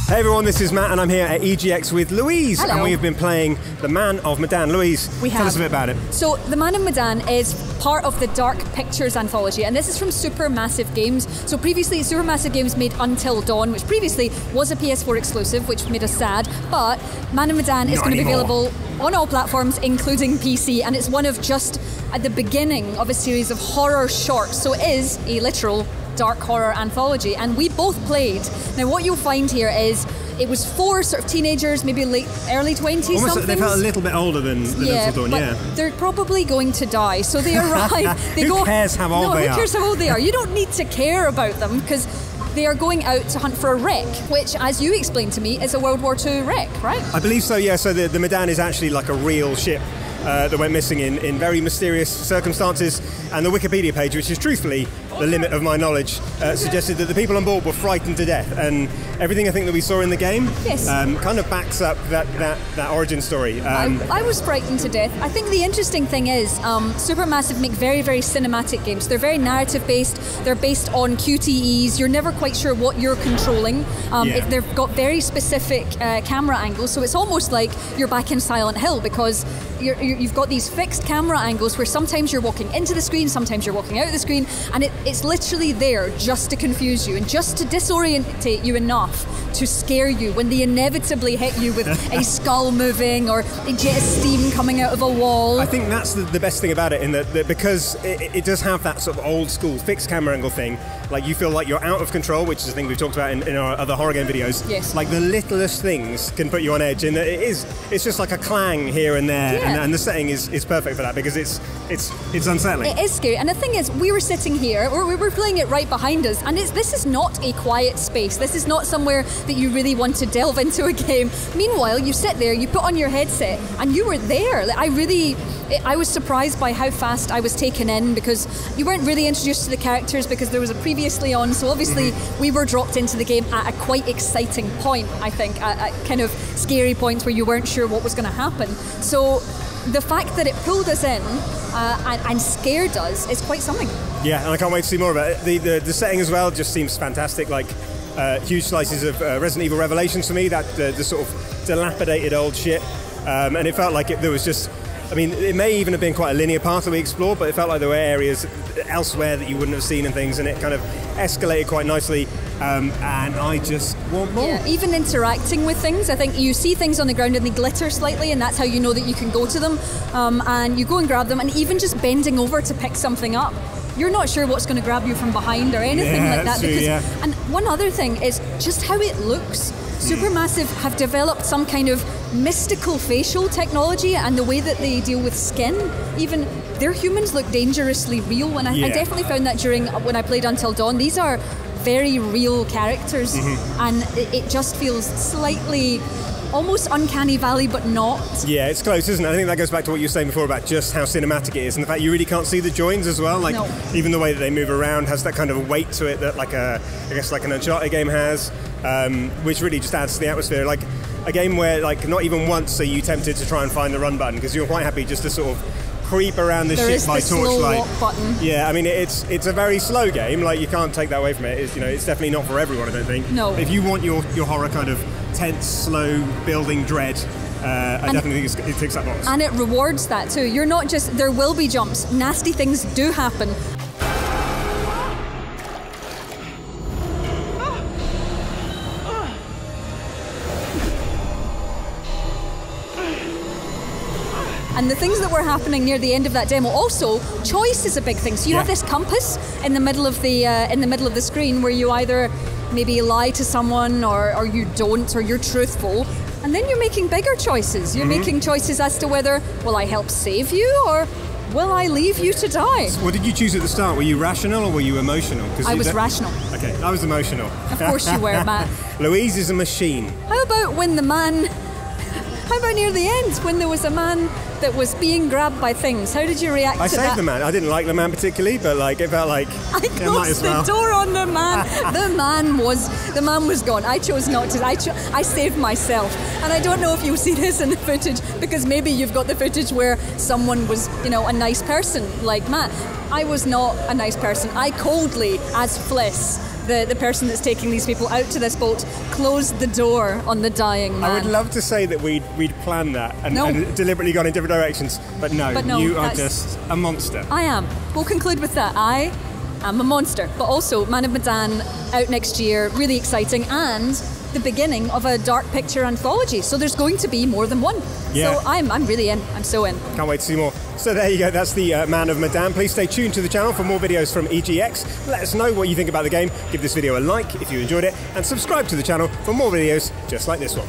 Hey everyone, this is Matt and I'm here at EGX with Louise. Hello. And we have been playing The Man of Medan. Louise, tell us a bit about it. So The Man of Medan is part of the Dark Pictures Anthology, and this is from Supermassive Games. So previously Supermassive Games made Until Dawn, which previously was a PS4 exclusive, which made us sad, but Man of Medan is going to be available on all platforms, including PC, and it's one of just at the beginning of a series of horror shorts, so it is a literal dark horror anthology, and we both played. Now what you'll find here is it was 4 sort of teenagers, maybe early 20s. Almost something. They felt a little bit older than Until Dawn, but they're probably going to die, so they arrive. Who cares how old they are? Who cares how old they are? You don't need to care about them because they are going out to hunt for a wreck, which, as you explained to me, is a World War II wreck, right? I believe so, yeah. So the Medan is actually like a real ship that went missing in very mysterious circumstances, and the Wikipedia page, which is truthfully the limit of my knowledge, suggested that the people on board were frightened to death, and everything I think that we saw in the game kind of backs up that origin story. I was frightened to death. I think the interesting thing is Supermassive make very, very cinematic games. They're very narrative based, they're based on QTEs, you're never quite sure what you're controlling. They've got very specific camera angles, so it's almost like you're back in Silent Hill, because you've got these fixed camera angles where sometimes you're walking into the screen, sometimes you're walking out of the screen, and it's literally there just to confuse you and just to disorientate you enough to scare you when they inevitably hit you with a skull moving or a jet of steam coming out of a wall. I think that's the best thing about it, in that because it does have that sort of old school fixed camera angle thing. Like, you feel like you're out of control, which is a thing we've talked about in our other horror game videos. Yes. Like, the littlest things can put you on edge, and it's just like a clang here and there, and the setting is perfect for that, because it's unsettling. It is scary, and the thing is, we were sitting here, we were playing it right behind us, and this is not a quiet space. This is not somewhere that you really want to delve into a game. Meanwhile, you sit there, you put on your headset, and you were there. I was surprised by how fast I was taken in, because you weren't really introduced to the characters because there was a previously on, so obviously we were dropped into the game at a quite exciting point, I think, at kind of scary points where you weren't sure what was going to happen. So the fact that it pulled us in and scared us is quite something. Yeah, and I can't wait to see more about it. The setting as well just seems fantastic, like huge slices of Resident Evil Revelations for me, the sort of dilapidated old shit, and it felt like there was just, I mean, it may even have been quite a linear path that we explored, but it felt like there were areas elsewhere that you wouldn't have seen and things, and it kind of escalated quite nicely, and I just want more. Yeah, even interacting with things, I think you see things on the ground and they glitter slightly, and that's how you know that you can go to them, and you go and grab them, and even just bending over to pick something up, you're not sure what's going to grab you from behind or anything like that. True, And one other thing is just how it looks. Supermassive have developed some kind of mystical facial technology, and the way that they deal with skin, even their humans look dangerously real, and I definitely found that when I played Until Dawn. These are very real characters, and it just feels slightly almost uncanny valley, but not. Yeah, it's close, isn't it? I think that goes back to what you were saying before about just how cinematic it is, and the fact you really can't see the joins as well. Like, even the way that they move around has that kind of weight to it that, like I guess an Uncharted game has, which really just adds to the atmosphere. Like a game where, like, not even once are you tempted to try and find the run button, because you're quite happy just to sort of creep around this ship by torchlight. Walk button. Yeah, I mean, it's a very slow game. Like, you can't take that away from it. It's definitely not for everyone, I don't think. No. If you want your horror kind of tense, slow building dread, I definitely think it ticks that box. And it rewards that too. You're not just, there will be jumps. Nasty things do happen. And the things that were happening near the end of that demo, also, choice is a big thing. So you have this compass in the middle of the screen where you either maybe lie to someone or you don't, or you're truthful. And then you're making bigger choices. You're making choices as to whether, will I help save you, or will I leave you to die? So what did you choose at the start? Were you rational or were you emotional? I was rational. Okay, I was emotional. Of course you were, Matt. Louise is a machine. How about near the end, when there was a man that was being grabbed by things? How did you react to that? I saved the man. I didn't like the man particularly, but it felt like I closed the door on the man. the man was gone. I chose not to. I saved myself. And I don't know if you'll see this in the footage, because maybe you've got the footage where someone was, a nice person like Matt. I was not a nice person. I coldly, as Fliss, the person that's taking these people out to this boat, closed the door on the dying man. I would love to say that we'd planned that and deliberately gone in different directions, but no, you are just a monster. I am. We'll conclude with that. I am a monster. But also, Man of Medan out next year, really exciting, and the beginning of a Dark Picture Anthology. So there's going to be more than one. Yeah. So I'm really in. I'm so in. Can't wait to see more. So there you go, that's the Man of Medan. Please stay tuned to the channel for more videos from EGX. Let us know what you think about the game. Give this video a like if you enjoyed it, and subscribe to the channel for more videos just like this one.